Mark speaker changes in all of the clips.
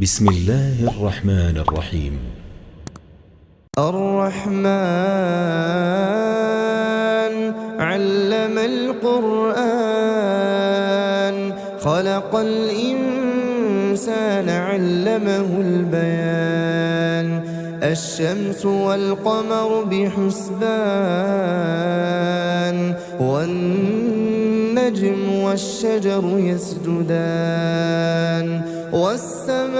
Speaker 1: بسم الله الرحمن الرحيم.
Speaker 2: الرحمن علم القرآن خلق الإنسان علمه البيان الشمس والقمر بحسبان والنجم والشجر يسجدان والسماء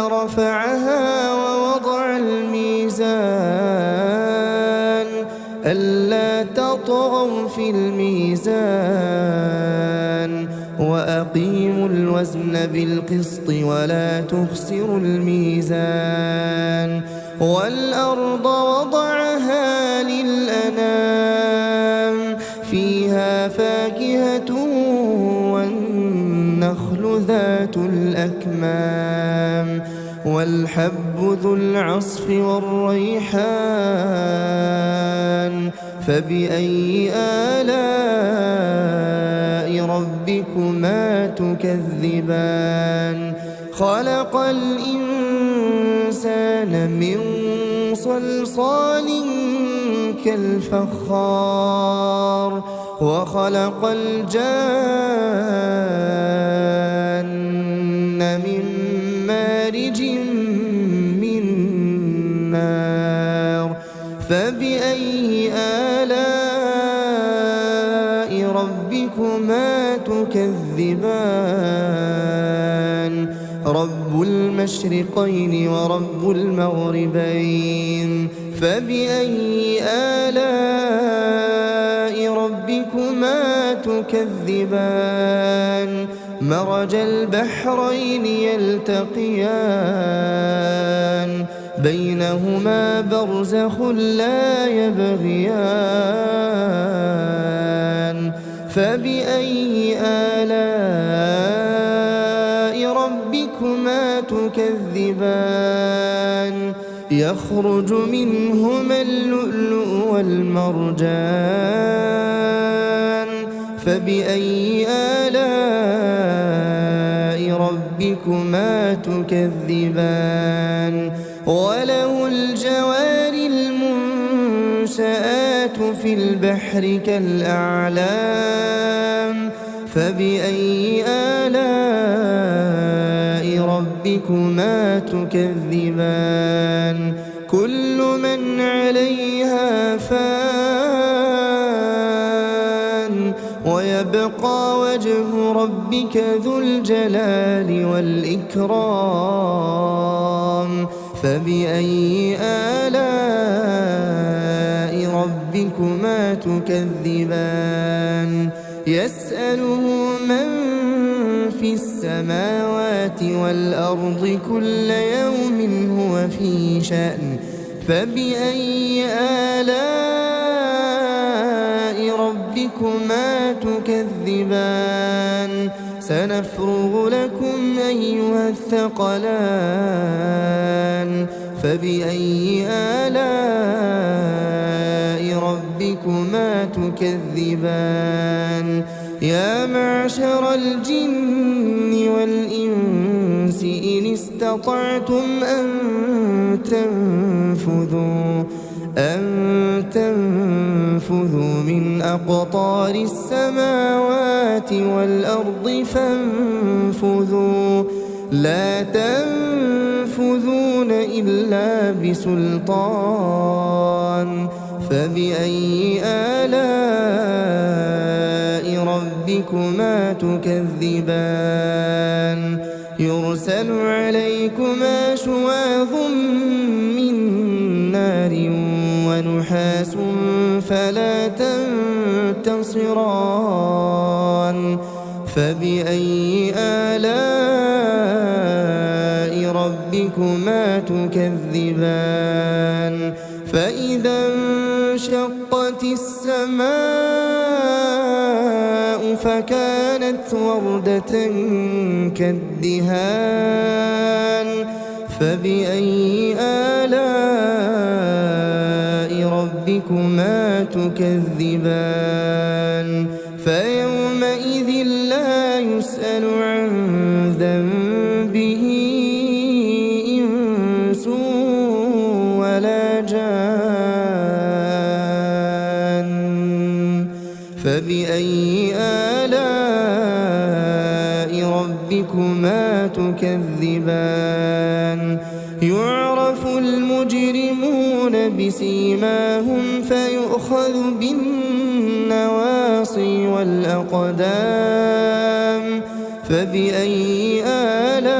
Speaker 2: رفعها ووضع الميزان ألا تطغوا في الميزان وأقيموا الوزن بالقسط ولا تخسروا الميزان والأرض وضعها للأنام فيها فاكهة والنخل ذات الأكمام والحب ذو العصف والريحان فبأي آلاء ربكما تكذبان خلق الإنسان من صلصال كالفخار وخلق الجان من مارج من نار فبأي آلاء ربكما تكذبان رب المشرقين ورب المغربين فبأي آلاء ربكما تكذبان مرج البحرين يلتقيان بينهما برزخ لا يبغيان فبأي آلاء ربكما تكذبان يخرج منهما اللؤلؤ والمرجان فبأي آلاء ربكما تكذبان وله الجوار المنشآت في البحر كالأعلام فبأي آلاء ربكما تكذبان كل من عليها فان ويبقى وجه ربك ذو الجلال والإكرام فبأي آلاء ربكما تكذبان يسأله من في السماوات والأرض كل يوم هو في شأن فبأي آلاء ربكما تكذبان سنفرغ لكم أيها الثقلان فبأي آلاء ربكما تكذبان يا معشر الجن والإنس إن استطعتم أن تنفذوا من أقطار السماوات والأرض فانفذوا لا تنفذون إلا بسلطان فبأي آلاء ربكما تكذبان يرسل عليكما شواظ من نار ونحاس فلا تنتصران فبأي آلاء ربكما تكذبان فإذا انشقت السماء فكانت وردة كالدهان فبأي آلاء ربكما تكذبان فيومئذ لا يسأل عن ذنب ربكما تكذبان يعرف المجرمون بسيماهم فيؤخذ بالنواصي والأقدام فبأي آلاء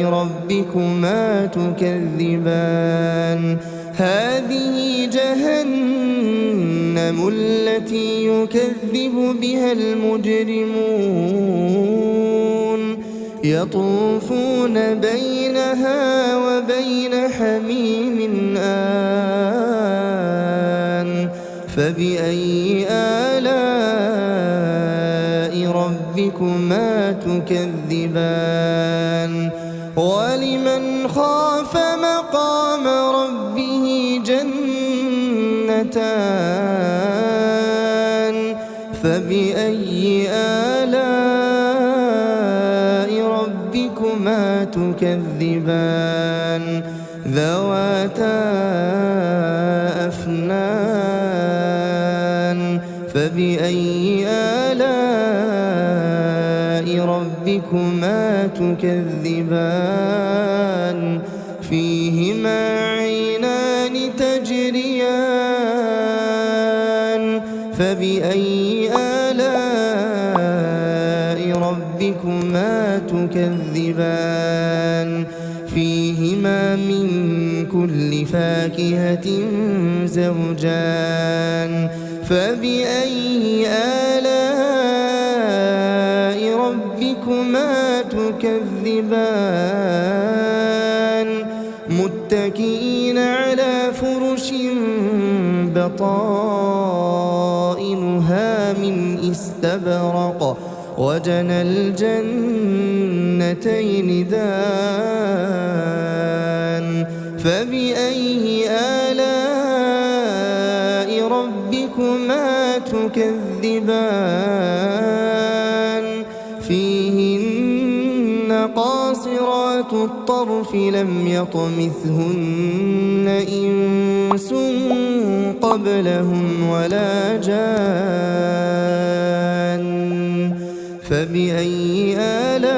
Speaker 2: ربكما تكذبان هذه جهنم التي يكذب بها المجرمون يطوفون بينها وبين حميم آن فبأي آلاء ربكما تكذبان ولمن خاف مقام ربه جنتان فبأي آلاء ربكما تكذبان ذواتا أفنان فبأي آلاء ربكما تكذبان فيهما عينان تجريان فبأي آلاء ربكما تكذبان فيهما من كل فاكهة زوجان فبأي آلاء ربكما تكذبان متكئين على فرش بطائنها من استبرق وجنى الجنتين دان فبأي آلاء ربكما تكذبان فيهن قاصرات الطرف لم يطمثهن إنس قبلهم ولا جان فبأي آلاء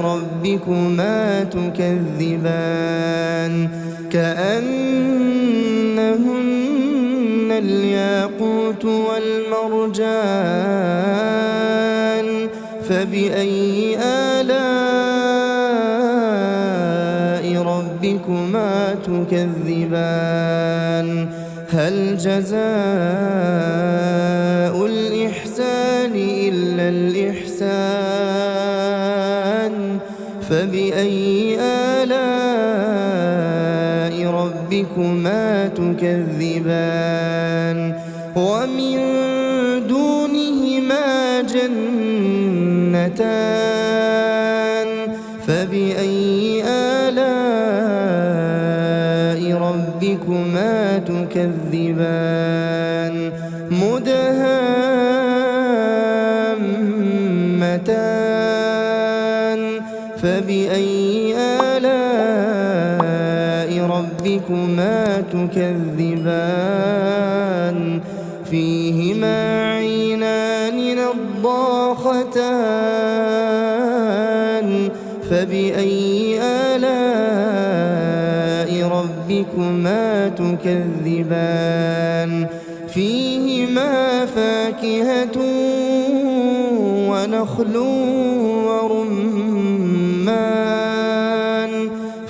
Speaker 2: ربكما تكذبان كأنهن الياقوت والمرجان فبأي آلاء ربكما تكذبان هل جزاء الإحسان إلا الإحسان فبأي آلاء ربكما تكذبان ومن دونهما جنتان فبأي آلاء ربكما تكذبان مدهامتان فبأي آلاء ربكما تكذبان فيهما عينان نضاختان فبأي آلاء ربكما تكذبان فيهما فاكهة ونخل ورمان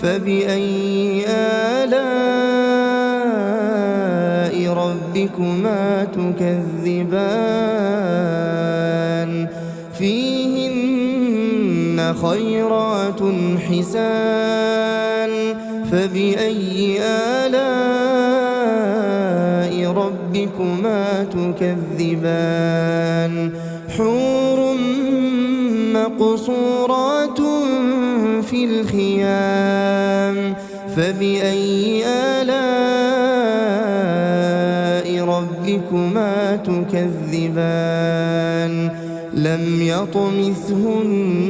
Speaker 2: فبأي آلاء ربكما تكذبان فيهن خيرات حسان فبأي آلاء ربكما تكذبان حور مقصورات في الخيام فبأي آلاء ربكما تكذبان لم يطمثهن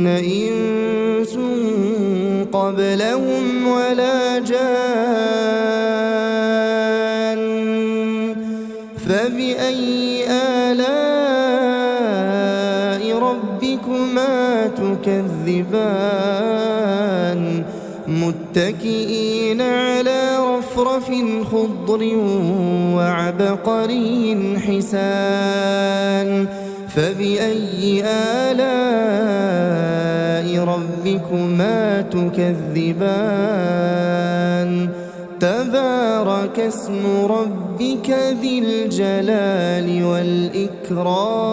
Speaker 2: إنس قبلهم ولا جان فبأي آلاء ربكما تكذبان متكئين على رفرف خضر وعبقري حسان فبأي آلاء ربكما تكذبان تبارك اسم ربك ذي الجلال والإكرام